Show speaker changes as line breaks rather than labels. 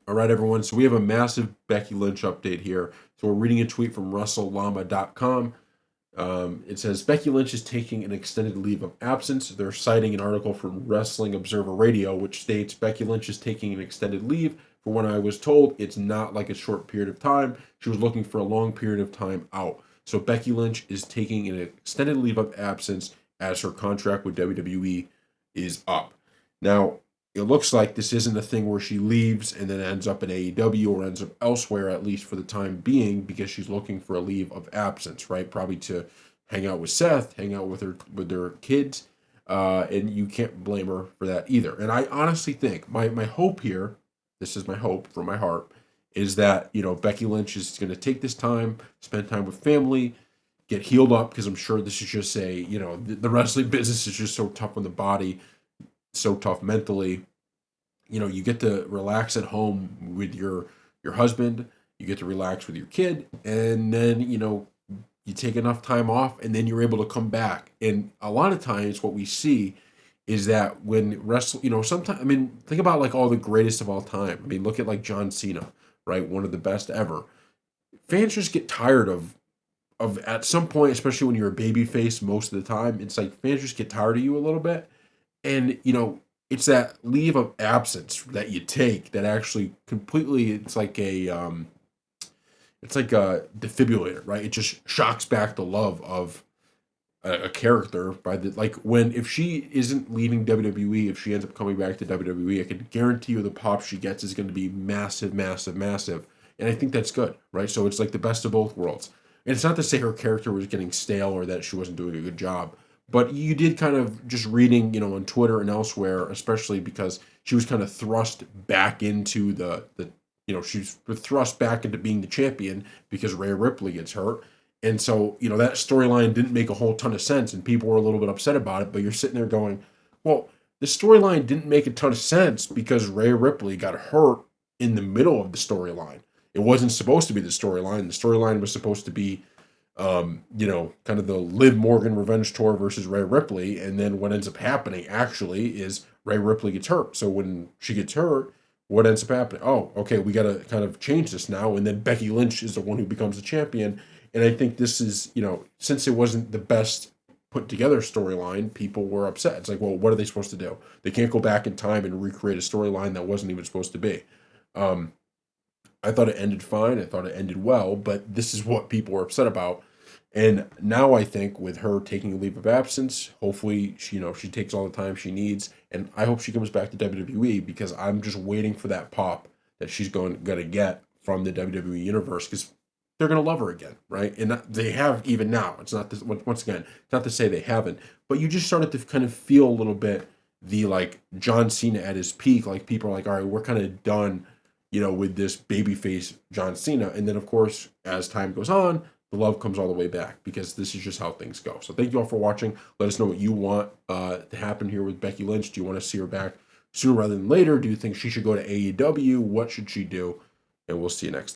All right, everyone. So we have a massive Becky Lynch update here. So we're reading a tweet from RussellLlama.com. It says Becky Lynch is taking an extended leave of absence. They're citing an article from Wrestling Observer Radio, which states Becky Lynch is taking an extended leave. For when I was told, it's not like a short period of time. She was looking for a long period of time out. So Becky Lynch is taking an extended leave of absence as her contract with WWE is up. Now, it looks like this isn't a thing where she leaves and then ends up in AEW or ends up elsewhere, at least for the time being, because she's looking for a leave of absence, right? Probably to hang out with Seth, hang out with her kids, and you can't blame her for that either. And I honestly think my hope here, this is my hope from my heart, is that Becky Lynch is going to take this time, spend time with family, get healed up, because I'm sure this is just the wrestling business is just so tough on the body, so tough mentally. You get to relax at home with your husband, you get to relax with your kid, and then you take enough time off, and then you're able to come back. And a lot of times what we see is that when wrestle sometimes, I mean, think about like all the greatest of all time. I mean, look at like John Cena, right? One of the best ever. Fans just get tired of at some point, especially when you're a baby face most of the time, it's like fans just get tired of you a little bit. And it's that leave of absence that you take that actually completely, it's like a defibrillator, right? It just shocks back the love of a character by the like when if she isn't leaving WWE, if she ends up coming back to WWE, I can guarantee you the pop she gets is going to be massive, massive, massive. And I think that's good, right? So it's like the best of both worlds. And it's not to say her character was getting stale or that she wasn't doing a good job, but you did kind of just reading, on Twitter and elsewhere, especially because she was kind of thrust back into she's thrust back into being the champion because Rhea Ripley gets hurt. And so, that storyline didn't make a whole ton of sense and people were a little bit upset about it, but you're sitting there going, well, the storyline didn't make a ton of sense because Rhea Ripley got hurt in the middle of the storyline. It wasn't supposed to be the storyline. The storyline was supposed to be kind of the Liv Morgan revenge tour versus Rhea Ripley. And then what ends up happening actually is Rhea Ripley gets hurt. So when she gets hurt, what ends up happening? Oh, okay, we got to kind of change this now. And then Becky Lynch is the one who becomes the champion. And I think this is, since it wasn't the best put together storyline, people were upset. It's like, well, what are they supposed to do? They can't go back in time and recreate a storyline that wasn't even supposed to be. Um, I thought it ended fine. I thought it ended well, but this is what people were upset about. And now I think with her taking a leave of absence, hopefully she takes all the time she needs, and I hope she comes back to WWE because I'm just waiting for that pop that she's going to get from the WWE universe because they're going to love her again, right? And they have even now. It's not this once again. It's not to say they haven't, but you just started to kind of feel a little bit the like John Cena at his peak. Like people are like, all right, we're kind of done, with this babyface John Cena. And then, of course, as time goes on, the love comes all the way back because this is just how things go. So thank you all for watching. Let us know what you want to happen here with Becky Lynch. Do you want to see her back sooner rather than later? Do you think she should go to AEW? What should she do? And we'll see you next time.